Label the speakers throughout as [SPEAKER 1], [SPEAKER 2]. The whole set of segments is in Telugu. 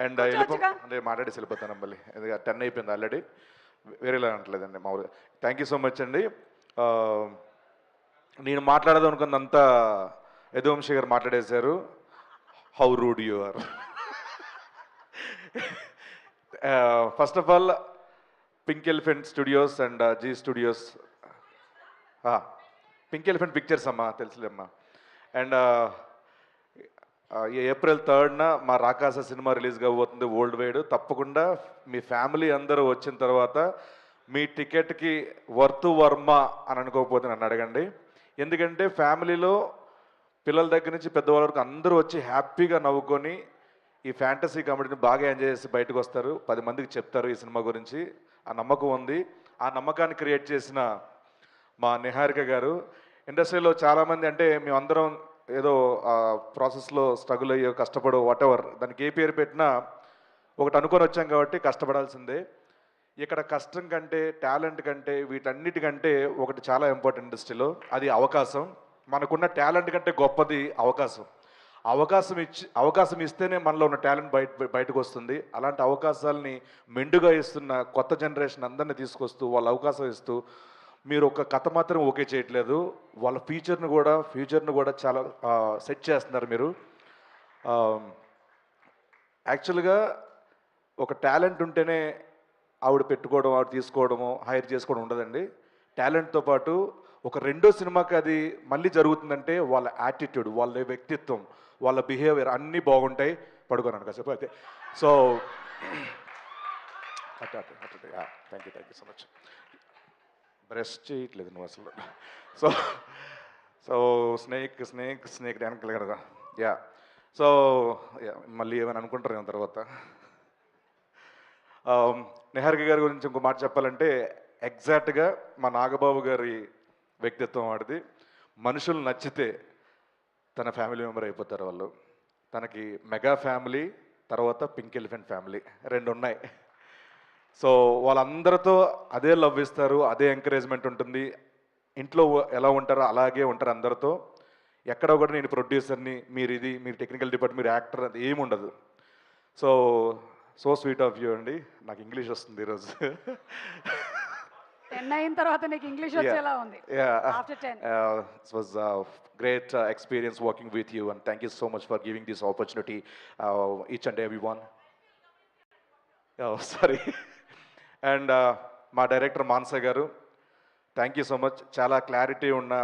[SPEAKER 1] అండ్ అంటే మాట్లాడేసి వెళ్ళిపోతాను మళ్ళీ, ఎందుకంటే 10 అయిపోయింది ఆల్రెడీ, వేరేలా అనట్లేదండి మామూలుగా. థ్యాంక్ యూ సో మచ్ అండి. ఆ, నేను మాట్లాడదాం అనుకున్నంతా యదువంశీ గారు మాట్లాడేశారు. How rude you are. First of all pink elephant studios and Zee studios, pink elephant pictures అమ్మా, తెలుసులేమ్మా. అండ్ ఏప్రిల్ 3rd మా రాకాస సినిమా రిలీజ్ కాబోతుంది వరల్డ్ వైడ్. తప్పకుండా మీ ఫ్యామిలీ అందరూ వచ్చిన తర్వాత మీ టికెట్కి వర్త్ వర్మ అని అనుకోకపోతే నన్ను అడగండి. ఎందుకంటే ఫ్యామిలీలో పిల్లల దగ్గర నుంచి పెద్దవాళ్ళ వరకు అందరూ వచ్చి హ్యాపీగా నవ్వుకొని ఈ ఫ్యాంటసీ కామెడీని బాగా ఎంజాయ్ చేసి బయటకు వస్తారు, 10 మందికి చెప్తారు ఈ సినిమా గురించి. ఆ నమ్మకం ఉంది. ఆ నమ్మకాన్ని క్రియేట్ చేసిన మా నిహారిక గారు. ఇండస్ట్రీలో చాలామంది, అంటే మేమందరం ఏదో ప్రాసెస్లో స్ట్రగుల్ అయ్యో కష్టపడో వాటెవర్, దానికి ఏ పేరు పెట్టినా ఒకటి అనుకొని వచ్చాం కాబట్టి కష్టపడాల్సిందే. ఇక్కడ కష్టం కంటే, టాలెంట్ కంటే, వీటన్నిటికంటే ఒకటి చాలా ఇంపార్టెంట్ ఇండస్ట్రీలో, అది అవకాశం. మనకున్న టాలెంట్ కంటే గొప్పది అవకాశం. అవకాశం ఇస్తేనే మనలో ఉన్న టాలెంట్ బయటకు వస్తుంది. అలాంటి అవకాశాలని మెండుగా ఇస్తున్న కొత్త జనరేషన్ అందరినీ తీసుకొస్తూ వాళ్ళ అవకాశం ఇస్తూ, మీరు ఒక కథ మాత్రం ఓకే చేయట్లేదు, వాళ్ళ ఫ్యూచర్ను కూడా చాలా సెట్ చేస్తున్నారు మీరు. యాక్చువల్గా ఒక టాలెంట్ ఉంటేనే ఆవిడ పెట్టుకోవడం, ఆవిడ తీసుకోవడము, హైర్ చేసుకోవడం ఉండదండి. టాలెంట్తో పాటు ఒక రెండో సినిమాకి అది మళ్ళీ జరుగుతుందంటే వాళ్ళ యాటిట్యూడ్, వాళ్ళ వ్యక్తిత్వం, వాళ్ళ బిహేవియర్ అన్నీ బాగుంటాయి. పడుకోనండి కాసేపు అయితే. So thank you so much. Breast చేయట్లేదు నువ్వు అసలు. సో సో స్నేక్ డ్యాన్ కదా. యా, సో మళ్ళీ ఏమైనా అనుకుంటారు తర్వాత. నిహారిక గారి గురించి ఇంకో మాట చెప్పాలంటే, ఎగ్జాక్ట్గా మా నాగబాబు గారి వ్యక్తిత్వం వాడిది. మనుషులు నచ్చితే తన ఫ్యామిలీ మెంబర్ అయిపోతారు వాళ్ళు. తనకి మెగా ఫ్యామిలీ, తర్వాత పింక్ ఎలిఫెంట్ ఫ్యామిలీ, 2 ఉన్నాయి. సో వాళ్ళందరితో అదే లవ్ ఇస్తారు, అదే ఎంకరేజ్మెంట్ ఉంటుంది. ఇంట్లో ఎలా ఉంటారో అలాగే ఉంటారు అందరితో. ఎక్కడ కూడా నేను ప్రొడ్యూసర్ని, మీరు టెక్నికల్ డిపార్ట్మెంట్, మీరు యాక్టర్, అది ఏమి ఉండదు. సో స్వీట్ ఆఫ్ యూ అండి. నాకు ఇంగ్లీష్ వస్తుంది ఈరోజు.
[SPEAKER 2] 10 అయిన తర్వాత నీకు ఇంగ్లీష్ వచ్చేలా ఉంది. After 10
[SPEAKER 1] it was a great experience working with you, and thank you so much for giving this opportunity, each and everyone. Oh, sorry. And మా డైరెక్టర్ మానస గారు, థ్యాంక్ యూ సో మచ్. చాలా క్లారిటీ ఉన్న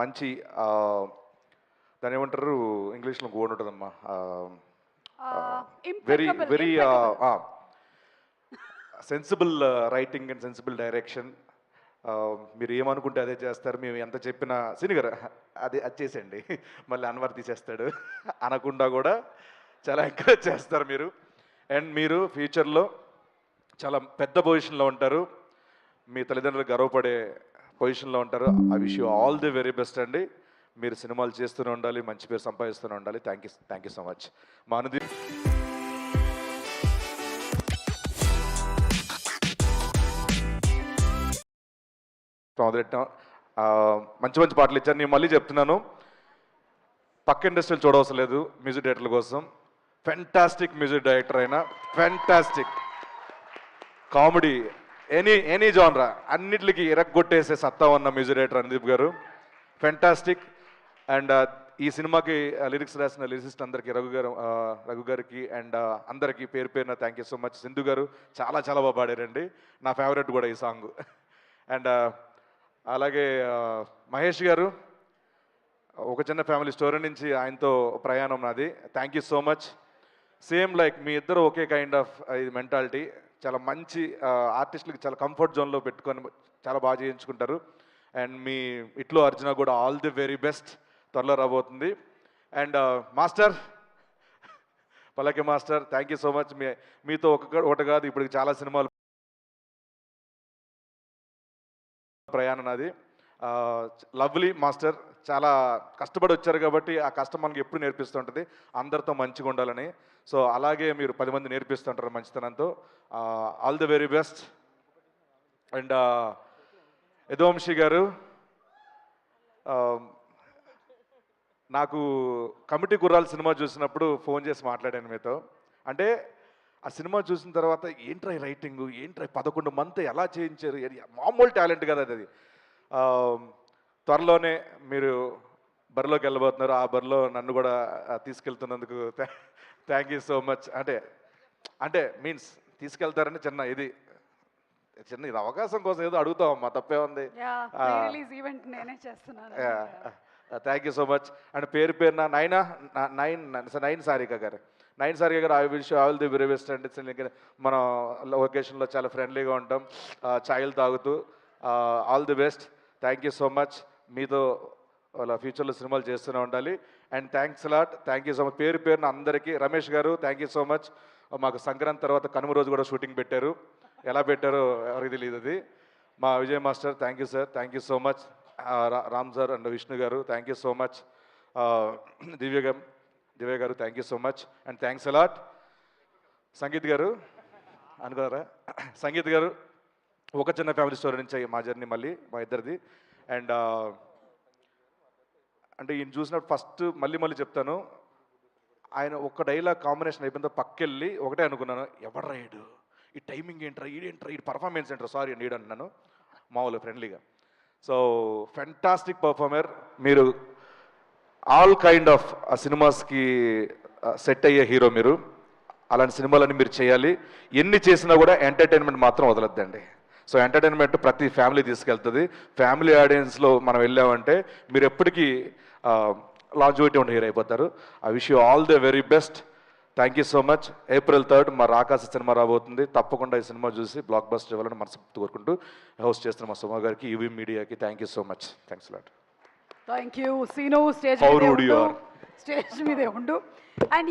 [SPEAKER 1] మంచి, దాని ఏమంటారు ఇంగ్లీష్లో గోడ్ ఉంటుందమ్మా, very sensible writing and sensible direction. మీరు ఏమనుకుంటే అదే చేస్తారు. మేము ఎంత చెప్పినా సిని గారు అది చేసేయండి, మళ్ళీ అన్వర్ తీసేస్తాడు అనకుండా కూడా చాలా ఎంకరేజ్ చేస్తారు మీరు. అండ్ మీరు ఫ్యూచర్లో చాలా పెద్ద పొజిషన్లో ఉంటారు, మీ తల్లిదండ్రులు గర్వపడే పొజిషన్లో ఉంటారు. I wish you all the very best అండి. మీరు సినిమాలు చేస్తూనే ఉండాలి, మంచి పేరు సంపాదిస్తూనే ఉండాలి. Thank you so much. మా అనుదీప్ మొదలెట్టాం, మంచి మంచి పాటలు ఇచ్చారు. నేను మళ్ళీ చెప్తున్నాను, పక్క ఇండస్ట్రీలు చూడవలసిన లేదు మ్యూజిక్ డైరెక్టర్ల కోసం. ఫెంటాస్టిక్ మ్యూజిక్ డైరెక్టర్ అయినా, ఫెంటాస్టిక్ కామెడీ, ఎనీ జానరా అన్నిటికి ఇరగ్గొట్టేసే సత్తా ఉన్న మ్యూజిక్ డైరెక్టర్ అనుదీప్ గారు, ఫెంటాస్టిక్. అండ్ ఈ సినిమాకి లిరిక్స్ రాసిన లిరిసిస్ట్ అందరికీ, రఘు గారికి అండ్ అందరికీ పేరు పేరున thank you so much. Sindhu గారు చాలా బాగా పాడారండి, నా ఫేవరెట్ కూడా ఈ సాంగ్. అండ్ అలాగే మహేష్ గారు, ఒక చిన్న ఫ్యామిలీ స్టోరీ నుంచి ఆయనతో ప్రయాణం నాది. Thank you so much. Same like మీ ఇద్దరు ఒకే కైండ్ ఆఫ్ ఇది మెంటాలిటీ. చాలా మంచి ఆర్టిస్టులకి చాలా కంఫర్ట్ జోన్లో పెట్టుకొని చాలా బాగా చేయించుకుంటారు. అండ్ మీ ఇట్లో అర్జున కూడా ఆల్ ది వెరీ బెస్ట్, త్వరలో రాబోతుంది. అండ్ మాస్టర్ పల్లకి master, thank you so much. మీతో ఒకటి కాదు, ఇప్పుడు చాలా సినిమాలు ప్రయాణం నాది. లవ్లీ మాస్టర్, చాలా కష్టపడి వచ్చారు కాబట్టి ఆ కష్టం మనకి ఎప్పుడు నేర్పిస్తుంటుంది అందరితో మంచిగా ఉండాలని. సో అలాగే మీరు 10 మంది నేర్పిస్తుంటారు మంచితనంతో. All the very best. And Yaduvamshi గారు, నాకు కమిటీ గుర్రాల సినిమా చూసినప్పుడు ఫోన్ చేసి మాట్లాడాను మీతో. అంటే ఆ సినిమా చూసిన తర్వాత ఏంట్రా రైటింగ్, ఏంట్రా 11 మంత్ ఎలా చేయించారు, మామూలు టాలెంట్ కదా అది. ఆ, త్వరలోనే మీరు బరిలోకి వెళ్ళబోతున్నారు. ఆ బరిలో నన్ను కూడా తీసుకెళ్తున్నందుకు థ్యాంక్ యూ సో మచ్. అంటే మీన్స్ తీసుకెళ్తారని చిన్న ఇది అవకాశం కోసం ఏదో అడుగుతామమ్మా, తప్పే ఉంది.
[SPEAKER 2] యా ప్రీ రిలీజ్ ఈవెంట్ నేనే చేస్తున్నాను.
[SPEAKER 1] Thank you so much. And పేరున నైన్ సారిక గారు, I will show all the very best and మనం లొకేషన్లో చాలా ఫ్రెండ్లీగా ఉంటాం, ఛాయలు తాగుతూ. All the best, thank you so much. మీతో వాళ్ళ ఫ్యూచర్లో సినిమాలు చేస్తూనే ఉండాలి. And thanks lot, thank you so much. పేరున అందరికీ. రమేష్ గారు థ్యాంక్ యూ సో మచ్. మాకు సంక్రాంతి తర్వాత కనుమ రోజు కూడా షూటింగ్ పెట్టారు, ఎలా పెట్టారో ఎవరికి తెలియదు అది. మా Vijay master thank you sir, thank you so much. Ram sir and Vishnu గారు థ్యాంక్ యూ సో మచ్. దివ్య గారు thank you so much and thanks a lot. Sangeet గారు అనుకున్నారా, సంగీత్ గారు ఒక చిన్న ఫ్యామిలీ స్టోరీ నుంచి మా జర్నీ మళ్ళీ మా ఇద్దరిది. అండ్ అంటే ఈయన చూసినప్పుడు ఫస్ట్ మళ్ళీ చెప్తాను, ఆయన ఒక్క డైలాగ్ కాంబినేషన్ అయిపోయిందో పక్కెళ్ళి ఒకటే అనుకున్నాను, ఎవరు రాయడు ఈ టైమింగ్ ఏంట్రా, ఈ పర్ఫార్మెన్స్ ఏంట్రా, సారీ అండి ఈడు అన్నాను మామూలు ఫ్రెండ్లీగా. సో ఫెంటాస్టిక్ పర్ఫార్మర్ మీరు, ఆల్ కైండ్ ఆఫ్ సినిమాస్కి సెట్ అయ్యే హీరో మీరు. అలాంటి సినిమాలన్నీ మీరు చేయాలి. ఎన్ని చేసినా కూడా ఎంటర్టైన్మెంట్ మాత్రం వదలొద్దండి. సో ఎంటర్టైన్మెంట్ ప్రతి ఫ్యామిలీ తీసుకెళ్తుంది. ఫ్యామిలీ ఆడియన్స్లో మనం వెళ్ళామంటే మీరు ఎప్పటికీ లాంజివిటీ ఉన్న హీరో అయిపోతారు. I wish you all the very best. Thank you so much. April 3rd మా రాకాస సినిమా రాబోతుంది. తప్పకుండా ఈ సినిమా చూసి బ్లాక్ బస్టర్ ఇవ్వాలని మనస్ఫూర్తి కోరుకుంటూ హోస్ట్ చేస్తున్న మా సుమా గారికి, యూవీ మీడియాకి thank you so much. Thanks lot.
[SPEAKER 2] Thank you Seenu. Stage
[SPEAKER 1] How
[SPEAKER 2] మీదే
[SPEAKER 1] rude you
[SPEAKER 2] ఉండు,
[SPEAKER 1] are.
[SPEAKER 2] స్టేజ్ మీదే ఉండు. అండ్